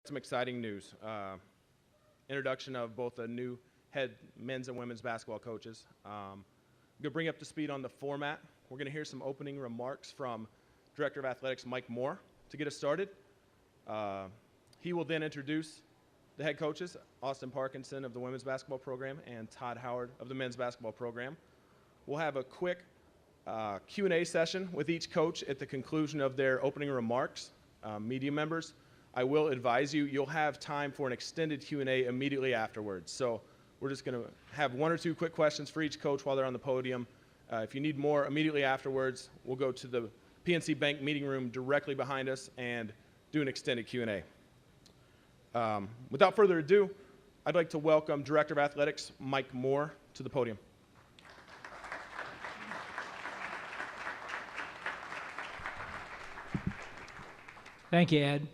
Some exciting news. Introduction of both the new head men's and women's basketball coaches. I'm going to bring up to speed on the format. We're going to hear some opening remarks from Director of Athletics Mike Moore to get us started. He will then introduce the head coaches, Austin Parkinson of the women's basketball program and Todd Howard of the men's basketball program. We'll have a quick Q&A session with each coach at the conclusion of their opening remarks. Media members, I will advise you, you'll have time for an extended Q&A immediately afterwards. So we're just going to have one or two quick questions for each coach while they're on the podium. If you need more immediately afterwards, we'll go to the PNC Bank meeting room directly behind us and do an extended Q&A. Without further ado, I'd like to welcome Director of Athletics Mike Moore to the podium. Thank you, Ed.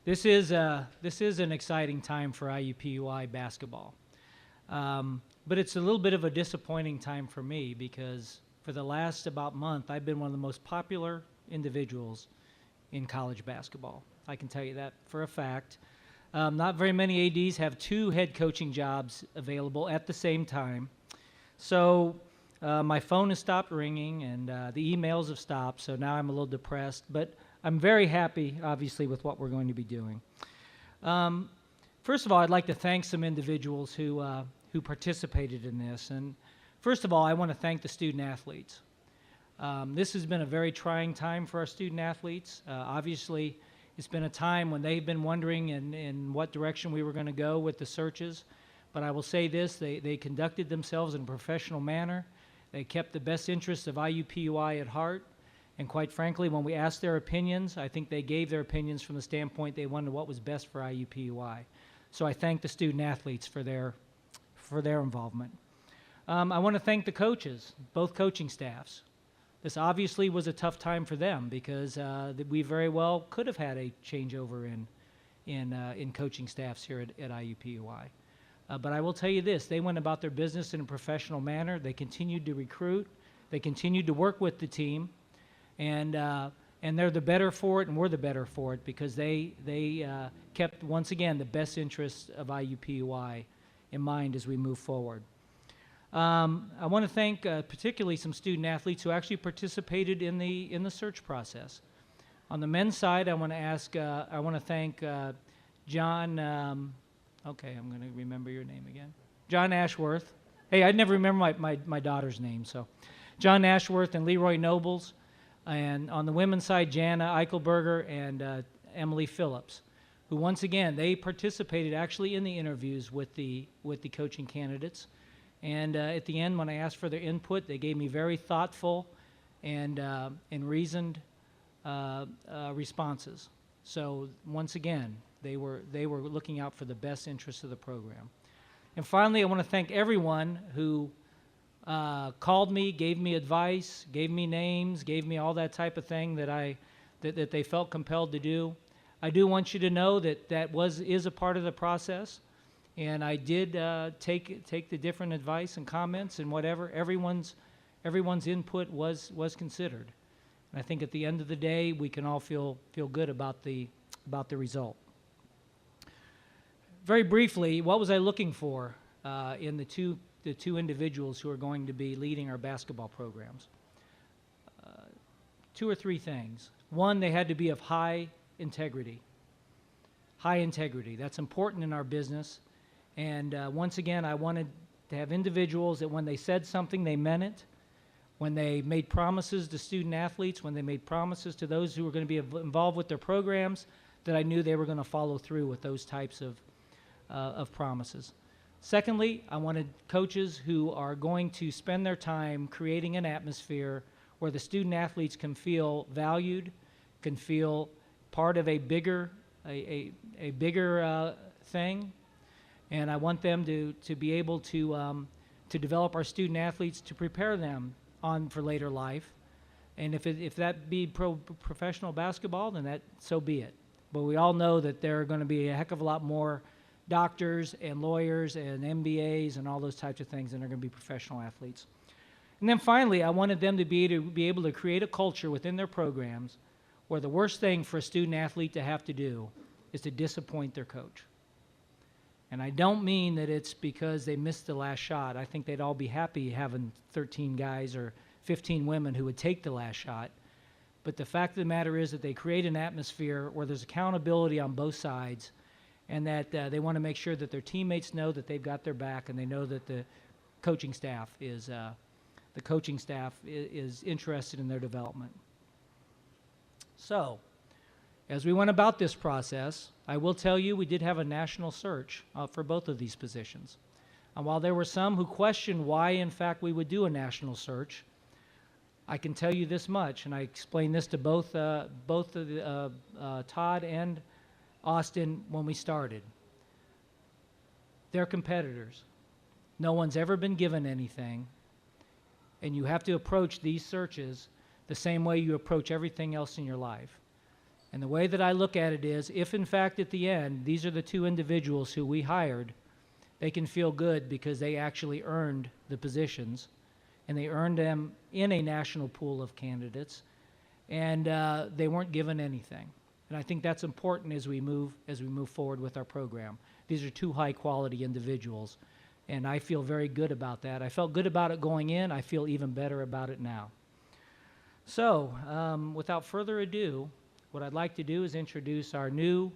This is an exciting time for IUPUI basketball, but it's a little bit of a disappointing time for me because for the last about month, I've been one of the most popular individuals in college basketball. I can tell you that for a fact. Not very many ADs have two head coaching jobs available at the same time. So my phone has stopped ringing and the emails have stopped, so now I'm a little depressed. But I'm very happy, obviously, with what we're going to be doing. First of all, I'd like to thank some individuals who participated in this. And first of all, I want to thank the student athletes. This has been a very trying time for our student athletes. Obviously, it's been a time when they've been wondering in what direction we were going to go with the searches. But I will say this, they conducted themselves in a professional manner. They kept the best interests of IUPUI at heart. And quite frankly, when we asked their opinions, I think they gave their opinions from the standpoint they wanted what was best for IUPUI. So I thank the student athletes for their involvement. I want to thank the coaches, both coaching staffs. This obviously was a tough time for them because we very well could have had a changeover in coaching staffs here at IUPUI. But I will tell you this, they went about their business in a professional manner. They continued to recruit. They continued to work with the team. And they're the better for it, and we're the better for it because they kept, once again, the best interests of IUPUI in mind as we move forward. I want to thank particularly some student athletes who actually participated in the search process. On the men's side, I want to thank John. Okay, I'm going to remember your name again. John Ashworth. Hey, I'd never remember my daughter's name. So, John Ashworth and Leroy Nobles. And on the women's side, Jana Eichelberger and Emily Phillips, who once again, they participated actually in the interviews with the coaching candidates. And at the end, when I asked for their input, they gave me very thoughtful and reasoned responses. So once again, they were looking out for the best interests of the program. And finally, I want to thank everyone who called me, gave me advice, gave me names, gave me all that type of thing that they felt compelled to do. I do want you to know that is a part of the process, and I did take the different advice and comments and whatever. Everyone's input was considered. And I think at the end of the day, we can all feel good about the result. Very briefly, what was I looking for in the two individuals who are going to be leading our basketball programs? Two or three things. One, they had to be of high integrity. High integrity. That's important in our business. And once again, I wanted to have individuals that when they said something, they meant it. When they made promises to student athletes, when they made promises to those who were going to be involved with their programs, that I knew they were going to follow through with those types of promises. Secondly, I wanted coaches who are going to spend their time creating an atmosphere where the student athletes can feel valued, can feel part of a bigger thing, and I want them to be able to develop our student athletes to prepare them for later life. And if that be professional basketball, then so be it. But we all know that there are going to be a heck of a lot more doctors and lawyers and MBAs and all those types of things, and they're going to be professional athletes. And then finally, I wanted them to be able to create a culture within their programs where the worst thing for a student athlete to have to do is to disappoint their coach. And I don't mean that it's because they missed the last shot. I think they'd all be happy having 13 guys or 15 women who would take the last shot. But the fact of the matter is that they create an atmosphere where there's accountability on both sides, and that they want to make sure that their teammates know that they've got their back, and they know that the coaching staff is interested in their development. So, as we went about this process, I will tell you we did have a national search for both of these positions. And while there were some who questioned why, in fact, we would do a national search, I can tell you this much, and I explained this to both Todd and Austin when we started. They're competitors. No one's ever been given anything, and you have to approach these searches the same way you approach everything else in your life. And the way that I look at it is, if in fact at the end, these are the two individuals who we hired, they can feel good because they actually earned the positions, and they earned them in a national pool of candidates, and they weren't given anything. And I think that's important as we move forward with our program. These are two high-quality individuals, and I feel very good about that. I felt good about it going in. I feel even better about it now. So, without further ado, what I'd like to do is introduce our new,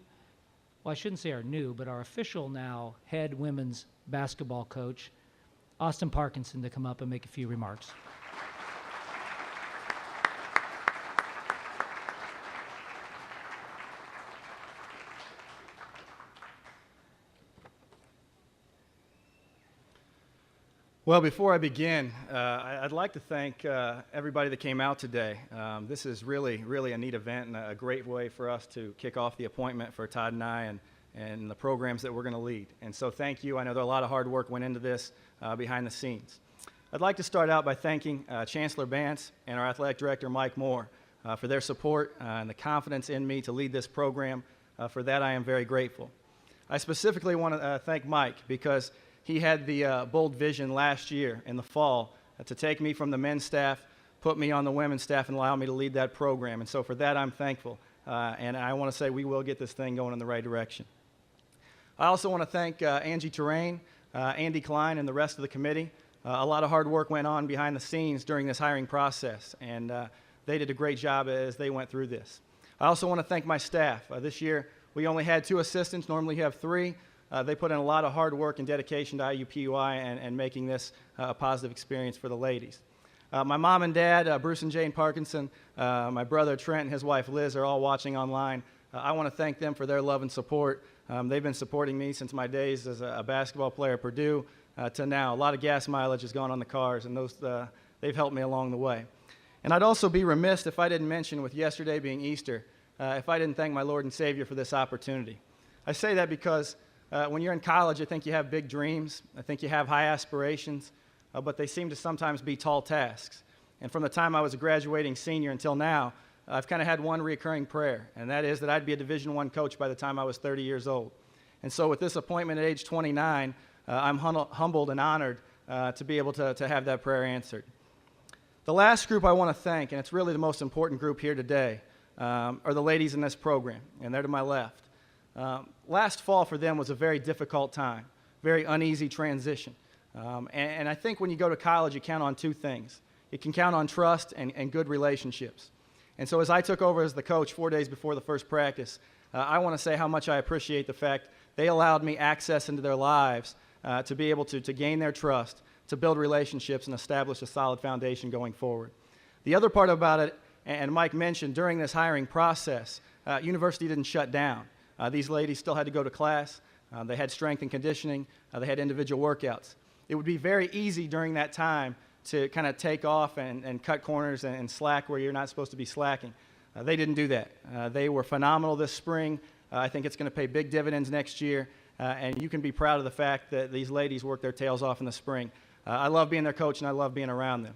well, I shouldn't say our new, but our official now head women's basketball coach, Austin Parkinson, to come up and make a few remarks. Well, before I begin, I'd like to thank everybody that came out today. This is really a neat event and a great way for us to kick off the appointment for Todd and I and the programs that we're going to lead. And so thank you. I know there a lot of hard work went into this behind the scenes. I'd like to start out by thanking Chancellor Bance and our athletic director, Mike Moore, for their support and the confidence in me to lead this program. For that, I am very grateful. I specifically want to thank Mike because he had the bold vision last year in the fall to take me from the men's staff, put me on the women's staff, and allow me to lead that program. And so for that, I'm thankful. And I want to say we will get this thing going in the right direction. I also want to thank Angie Terrain, Andy Klein, and the rest of the committee. A lot of hard work went on behind the scenes during this hiring process, and they did a great job as they went through this. I also want to thank my staff. This year, we only had 2 assistants. Normally, you have 3. They put in a lot of hard work and dedication to IUPUI and making this a positive experience for the ladies. My mom and dad, Bruce and Jane Parkinson, my brother Trent and his wife Liz are all watching online. I want to thank them for their love and support. They've been supporting me since my days as a basketball player at Purdue to now. A lot of gas mileage has gone on the cars, and they've helped me along the way. And I'd also be remiss if I didn't mention, with yesterday being Easter, if I didn't thank my Lord and Savior for this opportunity. I say that because when you're in college, I think you have big dreams. I think you have high aspirations, but they seem to sometimes be tall tasks. And from the time I was a graduating senior until now, I've kind of had one recurring prayer, and that is that I'd be a Division I coach by the time I was 30 years old. And so with this appointment at age 29, I'm humbled and honored to be able to have that prayer answered. The last group I want to thank, and it's really the most important group here today, are the ladies in this program, and they're to my left. Last fall for them was a very difficult time, very uneasy transition. And I think when you go to college, you count on 2 things. You can count on trust and good relationships. And so as I took over as the coach 4 days before the first practice, I want to say how much I appreciate the fact they allowed me access into their lives to be able to gain their trust, to build relationships and establish a solid foundation going forward. The other part about it, and Mike mentioned, during this hiring process, university didn't shut down. These ladies still had to go to class. They had strength and conditioning. They had individual workouts. It would be very easy during that time to kind of take off and cut corners and slack where you're not supposed to be slacking. They didn't do that. They were phenomenal this spring. I think it's going to pay big dividends next year, and you can be proud of the fact that these ladies worked their tails off in the spring. I love being their coach, and I love being around them.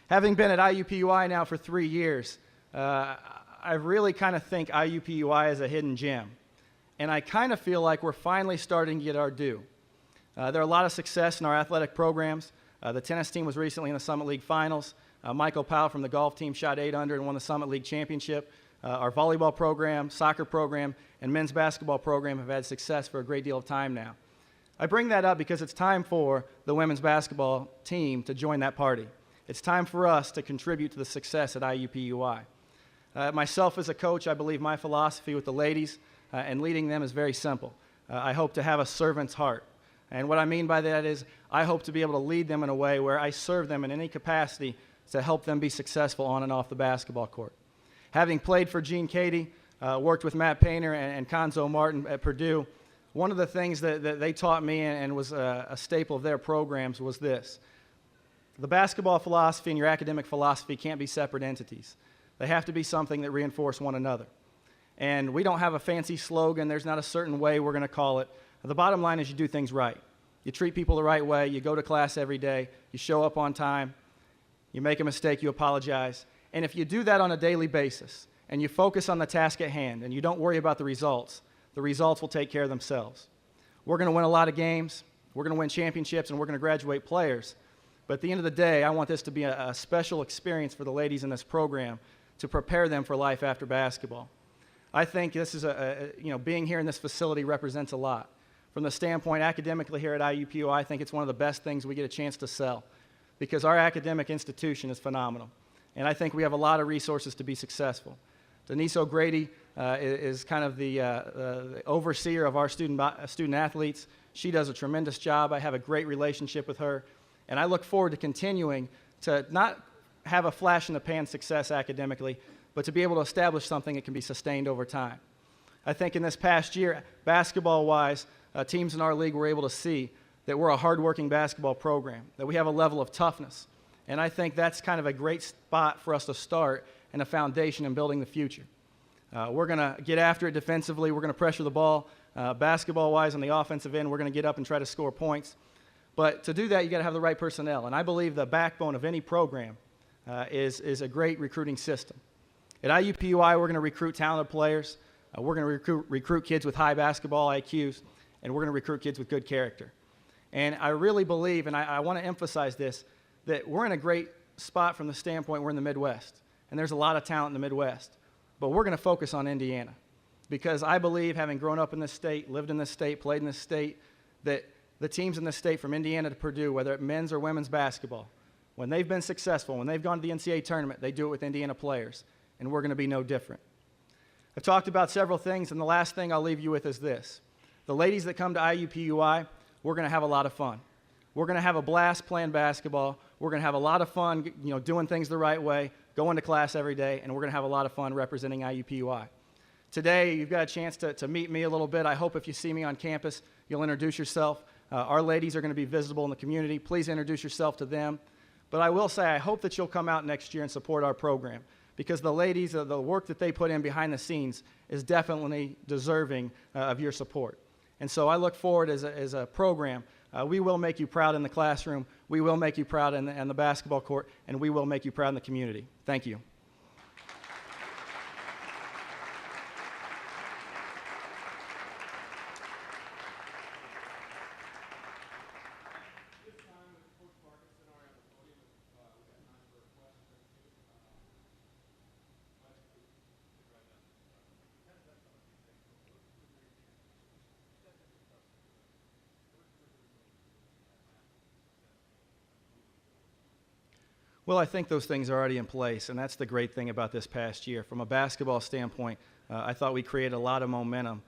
Having been at IUPUI now for 3 years, I really kind of think IUPUI is a hidden gem. And I kind of feel like we're finally starting to get our due. There are a lot of success in our athletic programs. The tennis team was recently in the Summit League Finals. Michael Powell from the golf team shot 8 under and won the Summit League Championship. Our volleyball program, soccer program, and men's basketball program have had success for a great deal of time now. I bring that up because it's time for the women's basketball team to join that party. It's time for us to contribute to the success at IUPUI. Myself as a coach, I believe my philosophy with the ladies and leading them is very simple. I hope to have a servant's heart. And what I mean by that is I hope to be able to lead them in a way where I serve them in any capacity to help them be successful on and off the basketball court. Having played for Gene Cady, worked with Matt Painter and Conzo Martin at Purdue, one of the things that they taught me and was a staple of their programs was this. The basketball philosophy and your academic philosophy can't be separate entities. They have to be something that reinforce one another. And we don't have a fancy slogan. There's not a certain way we're going to call it. The bottom line is you do things right. You treat people the right way. You go to class every day. You show up on time. You make a mistake, you apologize. And if you do that on a daily basis and you focus on the task at hand and you don't worry about the results will take care of themselves. We're going to win a lot of games. We're going to win championships, and we're going to graduate players. But at the end of the day, I want this to be a special experience for the ladies in this program to prepare them for life after basketball. I think this is being here in this facility represents a lot. From the standpoint academically here at IUPUI, I think it's one of the best things we get a chance to sell because our academic institution is phenomenal. And I think we have a lot of resources to be successful. Denise O'Grady is kind of the overseer of our student athletes. She does a tremendous job. I have a great relationship with her. And I look forward to continuing to not have a flash-in-the-pan success academically, but to be able to establish something that can be sustained over time. I think in this past year, basketball-wise, teams in our league were able to see that we're a hard-working basketball program, that we have a level of toughness. And I think that's kind of a great spot for us to start and a foundation in building the future. We're going to get after it defensively. We're going to pressure the ball. Basketball-wise, on the offensive end, we're going to get up and try to score points. But to do that, you got to have the right personnel. And I believe the backbone of any program is a great recruiting system. At IUPUI, we're going to recruit talented players. We're going to recruit kids with high basketball IQs, and we're going to recruit kids with good character. And I really believe, and I want to emphasize this, that we're in a great spot from the standpoint we're in the Midwest. And there's a lot of talent in the Midwest. But we're going to focus on Indiana. Because I believe, having grown up in this state, lived in this state, played in this state, that the teams in this state from Indiana to Purdue, whether it's men's or women's basketball, when they've been successful, when they've gone to the NCAA tournament, they do it with Indiana players. And we're going to be no different. I've talked about several things, and the last thing I'll leave you with is this. The ladies that come to IUPUI, we're going to have a lot of fun. We're going to have a blast playing basketball. We're going to have a lot of fun, doing things the right way, going to class every day, and we're going to have a lot of fun representing IUPUI. Today, you've got a chance to meet me a little bit. I hope if you see me on campus, you'll introduce yourself. Our ladies are going to be visible in the community. Please introduce yourself to them. But I will say, I hope that you'll come out next year and support our program because the ladies, the work that they put in behind the scenes is definitely deserving of your support. And so I look forward as a program. We will make you proud in the classroom. We will make you proud in the basketball court, and we will make you proud in the community. Thank you. Well, I think those things are already in place, and that's the great thing about this past year. From a basketball standpoint, I thought we created a lot of momentum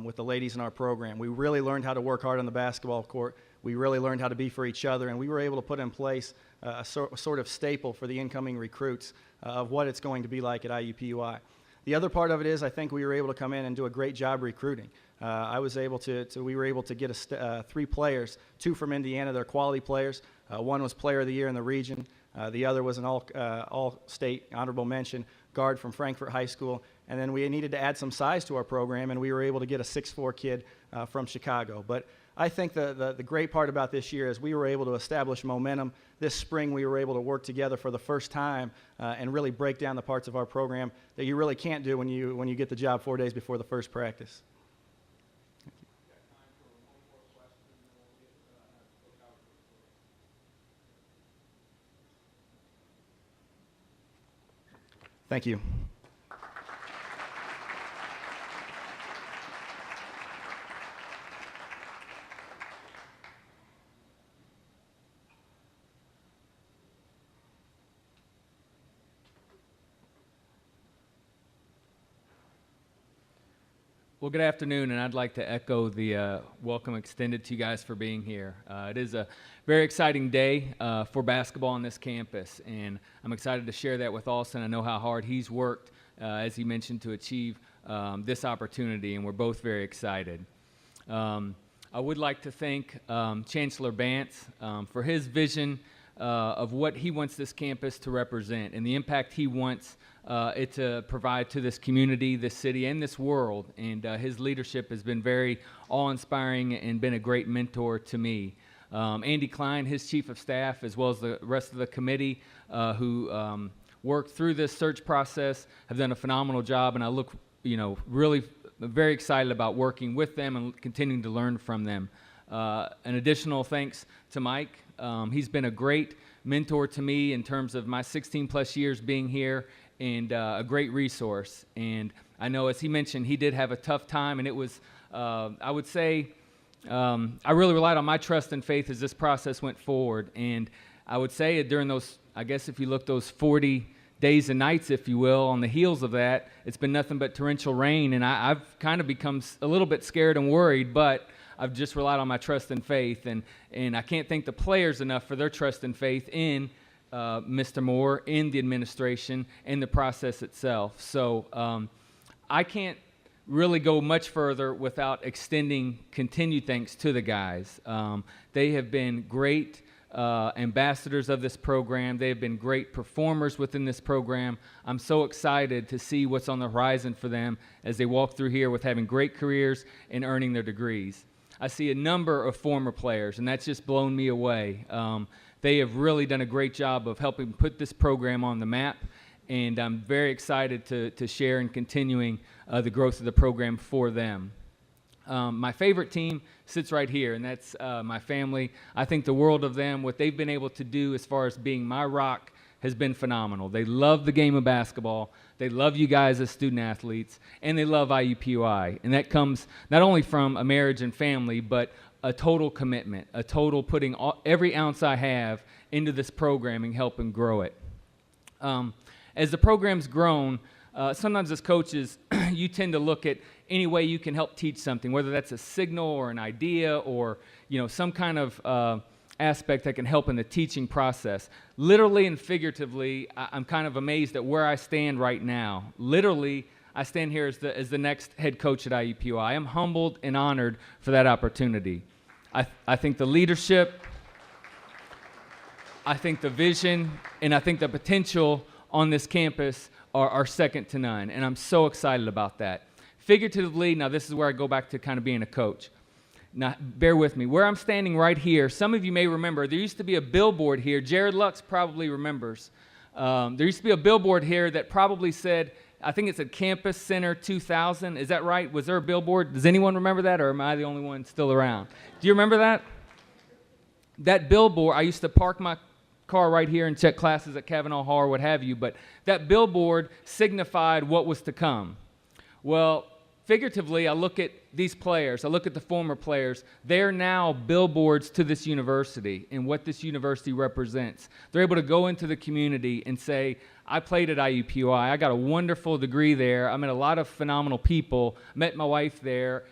with the ladies in our program. We really learned how to work hard on the basketball court. We really learned how to be for each other, and we were able to put in place a sort of staple for the incoming recruits of what it's going to be like at IUPUI. The other part of it is I think we were able to come in and do a great job recruiting. We were able to get 3 players, 2 from Indiana. They're quality players. One was Player of the Year in the region. The other was an all-state honorable mention guard from Frankfort High School. And then we needed to add some size to our program, and we were able to get a 6'4" kid from Chicago. But I think the great part about this year is we were able to establish momentum. This spring we were able to work together for the first time and really break down the parts of our program that you really can't do when you get the job 4 days before the first practice. Thank you. Well, good afternoon, and I'd like to echo the welcome extended to you guys for being here. It is a very exciting day for basketball on this campus, and I'm excited to share that with Austin. I know how hard he's worked, as he mentioned, to achieve this opportunity, and we're both very excited. I would like to thank Chancellor Bantz for his vision of what he wants this campus to represent and the impact he wants it to provide to this community, this city, and this world. And his leadership has been very awe-inspiring and been a great mentor to me. Andy Klein, his chief of staff, as well as the rest of the committee who worked through this search process, have done a phenomenal job, and I look, really very excited about working with them and continuing to learn from them. An additional thanks to Mike. He's been a great mentor to me in terms of my 16-plus years being here, and a great resource. And I know, as he mentioned, he did have a tough time, and it was, I would say, I really relied on my trust and faith as this process went forward. And I would say during those, I guess if you look those 40 days and nights, if you will, on the heels of that, it's been nothing but torrential rain, and I've kind of become a little bit scared and worried, but I've just relied on my trust and faith, and I can't thank the players enough for their trust and faith in Mr. Moore, in the administration, and the process itself. So I can't really go much further without extending continued thanks to the guys. They have been great ambassadors of this program. They have been great performers within this program. I'm so excited to see what's on the horizon for them as they walk through here with having great careers and earning their degrees. I see a number of former players, and that's just blown me away. They have really done a great job of helping put this program on the map, and I'm very excited to share and continuing the growth of the program for them. My favorite team sits right here, and that's my family. I think the world of them. What they've been able to do as far as being my rock has been phenomenal. They love the game of basketball. They love you guys as student athletes, and they love IUPUI. And that comes not only from a marriage and family, but a total commitment, a total putting every ounce I have into this program and helping grow it. As the program's grown, sometimes as coaches, you tend to look at any way you can help teach something, whether that's a signal or an idea or some kind of aspect that can help in the teaching process. Literally and figuratively, I'm kind of amazed at where I stand right now. Literally, I stand here as the next head coach at IUPUI. I am humbled and honored for that opportunity. I think the leadership, I think the vision, and I think the potential on this campus are second to none, and I'm so excited about that. Figuratively, now this is where I go back to kind of being a coach. Now, bear with me. Where I'm standing right here, some of you may remember, there used to be a billboard here. Jared Lux probably remembers. There used to be a billboard here that probably said, I think it said Campus Center 2000. Is that right? Was there a billboard? Does anyone remember that, or am I the only one still around? Do you remember that? That billboard, I used to park my car right here and check classes at Kavanaugh Hall or what have you, but that billboard signified what was to come. Well, figuratively, I look at these players, I look at the former players, they're now billboards to this university and what this university represents. They're able to go into the community and say, I played at IUPUI, I got a wonderful degree there, I met a lot of phenomenal people, met my wife there,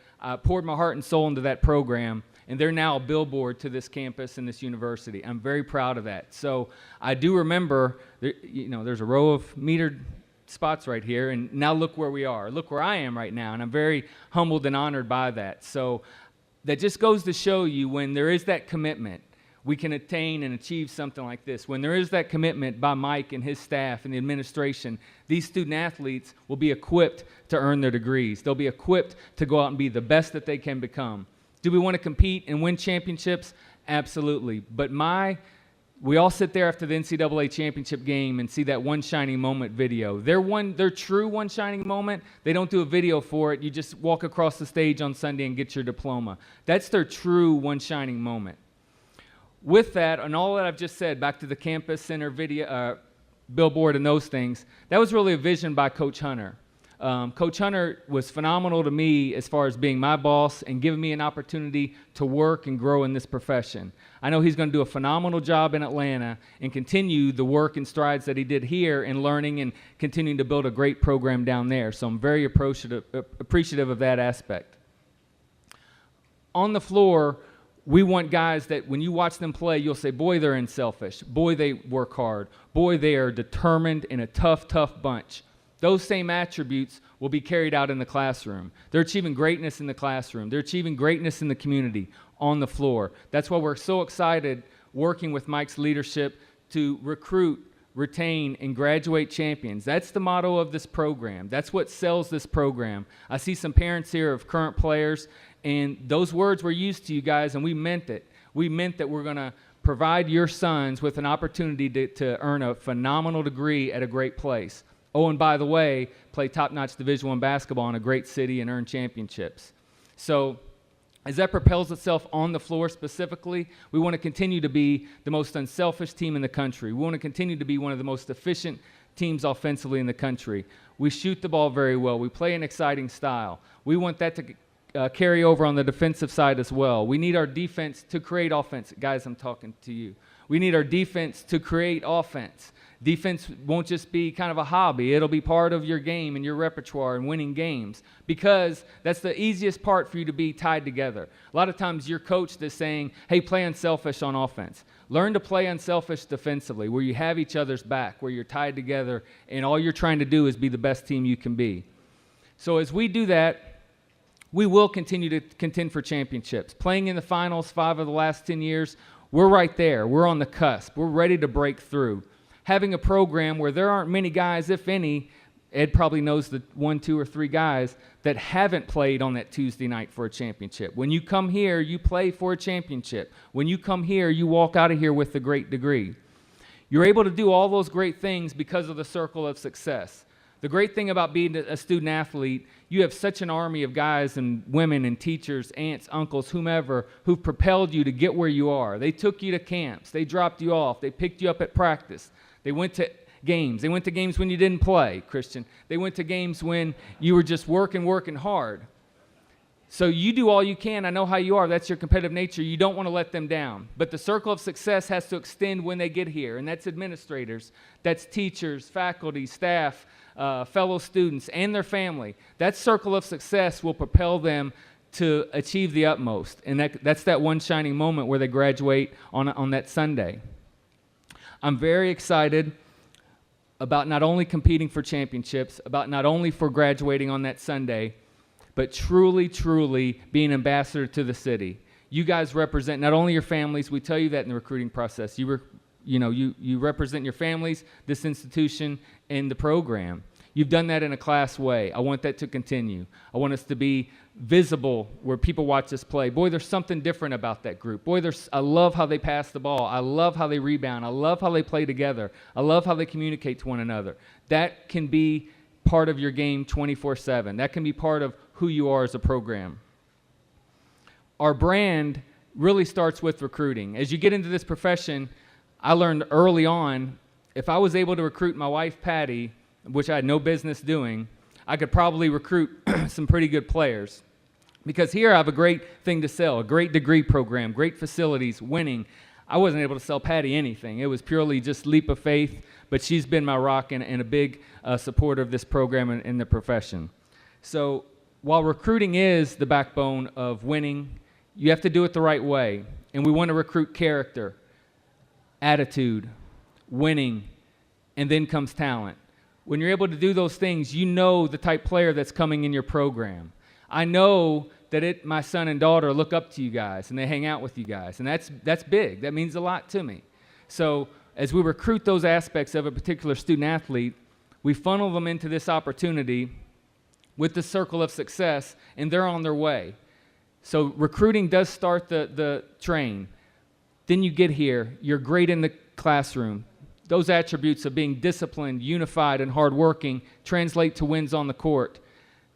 poured my heart and soul into that program, and they're now a billboard to this campus and this university. I'm very proud of that. So I do remember, there's a row of metered spots right here, and now look where we are. Look where I am right now, and I'm very humbled and honored by that. So that just goes to show you when there is that commitment, we can attain and achieve something like this. When there is that commitment by Mike and his staff and the administration, these student athletes will be equipped to earn their degrees. They'll be equipped to go out and be the best that they can become. Do we want to compete and win championships? Absolutely. But we all sit there after the NCAA championship game and see that one shining moment video. Their true one shining moment, they don't do a video for it. You just walk across the stage on Sunday and get your diploma. That's their true one shining moment. With that, and all that I've just said, back to the Campus Center video, billboard and those things, that was really a vision by Coach Hunter. Coach Hunter was phenomenal to me as far as being my boss and giving me an opportunity to work and grow in this profession. I know he's going to do a phenomenal job in Atlanta and continue the work and strides that he did here in learning and continuing to build a great program down there. So I'm very appreciative of that aspect. On the floor, we want guys that when you watch them play, you'll say, boy, they're unselfish. Boy, they work hard. Boy, they are determined and a tough, tough bunch. Those same attributes will be carried out in the classroom. They're achieving greatness in the classroom. They're achieving greatness in the community, on the floor. That's why we're so excited working with Mike's leadership to recruit, retain, and graduate champions. That's the motto of this program. That's what sells this program. I see some parents here of current players, and those words were used to you guys, and we meant it. We meant that we're going to provide your sons with an opportunity to earn a phenomenal degree at a great place. Oh, and by the way, play top-notch Division I basketball in a great city and earn championships. So as that propels itself on the floor specifically, we want to continue to be the most unselfish team in the country. We want to continue to be one of the most efficient teams offensively in the country. We shoot the ball very well. We play an exciting style. We want that to carry over on the defensive side as well. We need our defense to create offense. Guys, I'm talking to you. We need our defense to create offense. Defense won't just be kind of a hobby. It'll be part of your game and your repertoire and winning games, because that's the easiest part for you to be tied together. A lot of times your coach is saying, hey, play unselfish on offense. Learn to play unselfish defensively, where you have each other's back, where you're tied together, and all you're trying to do is be the best team you can be. So as we do that, we will continue to contend for championships. Playing in the finals 5 of the last 10 years, we're right there. We're on the cusp. We're ready to break through. Having a program where there aren't many guys, if any, Ed probably knows the 1, 2, or 3 guys that haven't played on that Tuesday night for a championship. When you come here, you play for a championship. When you come here, you walk out of here with a great degree. You're able to do all those great things because of the circle of success. The great thing about being a student athlete, you have such an army of guys and women and teachers, aunts, uncles, whomever, who've propelled you to get where you are. They took you to camps. They dropped you off. They picked you up at practice. They went to games. They went to games when you didn't play, Christian. They went to games when you were just working hard. So you do all you can. I know how you are. That's your competitive nature. You don't want to let them down. But the circle of success has to extend when they get here, and that's administrators, that's teachers, faculty, staff, fellow students, and their family. That circle of success will propel them to achieve the utmost, and that's that one shining moment where they graduate on that Sunday. I'm very excited about not only competing for championships, about not only for graduating on that Sunday, but truly, truly being an ambassador to the city. You guys represent not only your families, we tell you that in the recruiting process, you represent your families, this institution, and the program. You've done that in a class way. I want that to continue. I want us to be visible where people watch us play. Boy, there's something different about that group. Boy, I love how they pass the ball. I love how they rebound. I love how they play together. I love how they communicate to one another. That can be part of your game 24/7. That can be part of who you are as a program. Our brand really starts with recruiting. As you get into this profession, I learned early on, if I was able to recruit my wife, Patty, which I had no business doing, I could probably recruit some pretty good players. Because here I have a great thing to sell, a great degree program, great facilities, winning. I wasn't able to sell Patty anything. It was purely just leap of faith, but she's been my rock and a big supporter of this program and the profession. So while recruiting is the backbone of winning, you have to do it the right way. And we want to recruit character, attitude, winning, and then comes talent. When you're able to do those things, you know the type player that's coming in your program. I know that my son and daughter look up to you guys and they hang out with you guys, and that's big. That means a lot to me. So as we recruit those aspects of a particular student athlete, we funnel them into this opportunity with the circle of success, and they're on their way. So recruiting does start the train. Then you get here, you're great in the classroom. Those attributes of being disciplined, unified, and hardworking translate to wins on the court.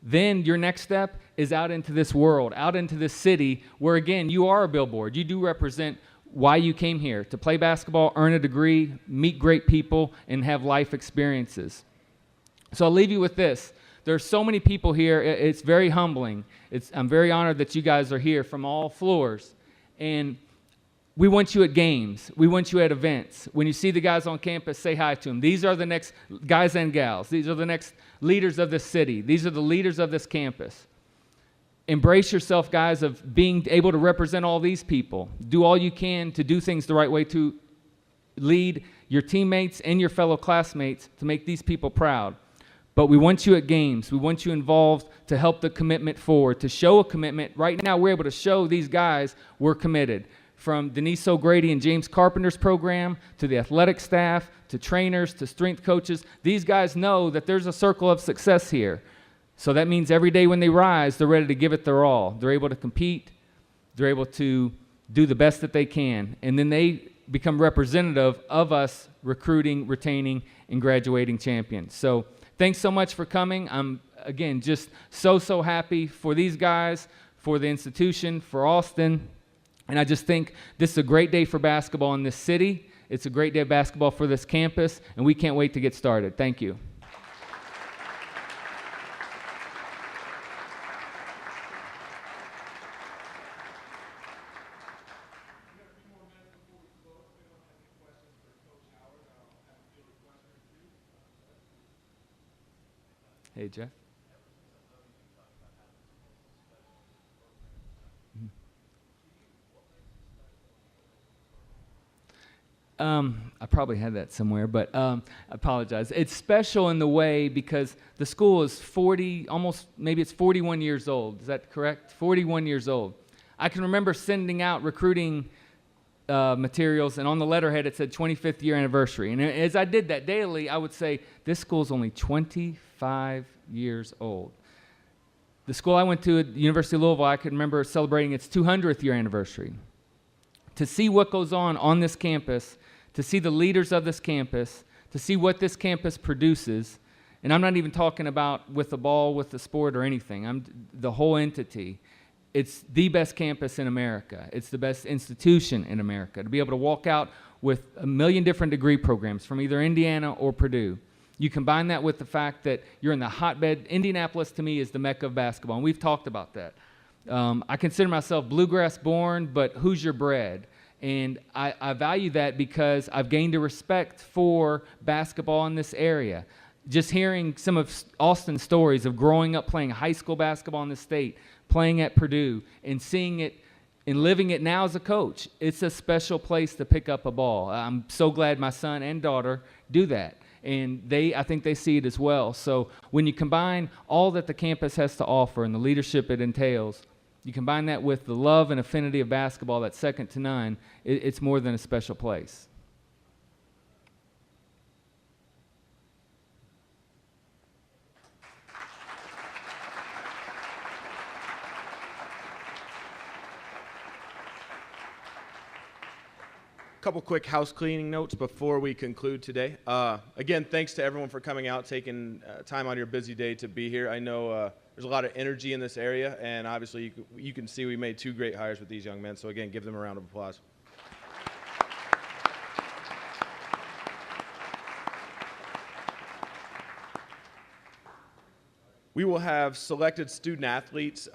Then your next step is out into this world, out into this city where, again, you are a billboard. You do represent why you came here, to play basketball, earn a degree, meet great people, and have life experiences. So I'll leave you with this. there's so many people here. It's very humbling. I'm very honored that you guys are here from all floors. And we want you at games. We want you at events. When you see the guys on campus, say hi to them. These are the next guys and gals. These are the next leaders of this city. These are the leaders of this campus. Embrace yourself, guys, of being able to represent all these people. Do all you can to do things the right way, to lead your teammates and your fellow classmates, to make these people proud. But we want you at games. We want you involved to help the commitment forward, to show a commitment. Right now, we're able to show these guys we're committed. From Denise O'Grady and James Carpenter's program, to the athletic staff, to trainers, to strength coaches, these guys know that there's a circle of success here. So that means every day when they rise, they're ready to give it their all. They're able to compete. They're able to do the best that they can. And then they become representative of us recruiting, retaining, and graduating champions. So thanks so much for coming. I'm, again, just so happy for these guys, for the institution, for Austin. And I just think this is a great day for basketball in this city. It's a great day of basketball for this campus, and we can't wait to get started. Thank you. Hey, Jeff. I probably had that somewhere, but I apologize. It's special in the way because the school is 40, almost, maybe it's 41 years old. Is that correct? 41 years old. I can remember sending out recruiting materials, and on the letterhead it said 25th year anniversary. And as I did that daily, I would say, this school's only 25 years old. The school I went to at the University of Louisville, I can remember celebrating its 200th year anniversary. To see what goes on this campus, to see the leaders of this campus, to see what this campus produces, and I'm not even talking about with the ball, with the sport, or anything. I'm the whole entity. It's the best campus in America. It's the best institution in America. To be able to walk out with a million different degree programs from either Indiana or Purdue. You combine that with the fact that you're in the hotbed. Indianapolis, to me, is the mecca of basketball, and we've talked about that. I consider myself bluegrass born, but Hoosier bred. And I value that because I've gained a respect for basketball in this area. Just hearing some of Austin's stories of growing up playing high school basketball in the state, playing at Purdue, and seeing it and living it now as a coach, it's a special place to pick up a ball. I'm so glad my son and daughter do that. And I think they see it as well. So when you combine all that the campus has to offer and the leadership it entails, you combine that with the love and affinity of basketball that's second to none, it's more than a special place. Couple quick house cleaning notes before we conclude today. Again, thanks to everyone for coming out, taking time out of your busy day to be here. I know there's a lot of energy in this area, and obviously you can see we made 2 great hires with these young men. So again, give them a round of applause. We will have selected student athletes,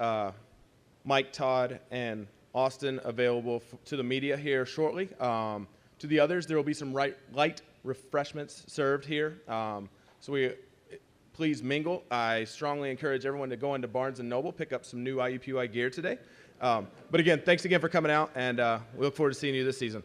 Mike, Todd, and Austin, available to the media here shortly. To the others, there will be some light refreshments served here. So please mingle. I strongly encourage everyone to go into Barnes & Noble, pick up some new IUPUI gear today. But again, thanks again for coming out, and we look forward to seeing you this season.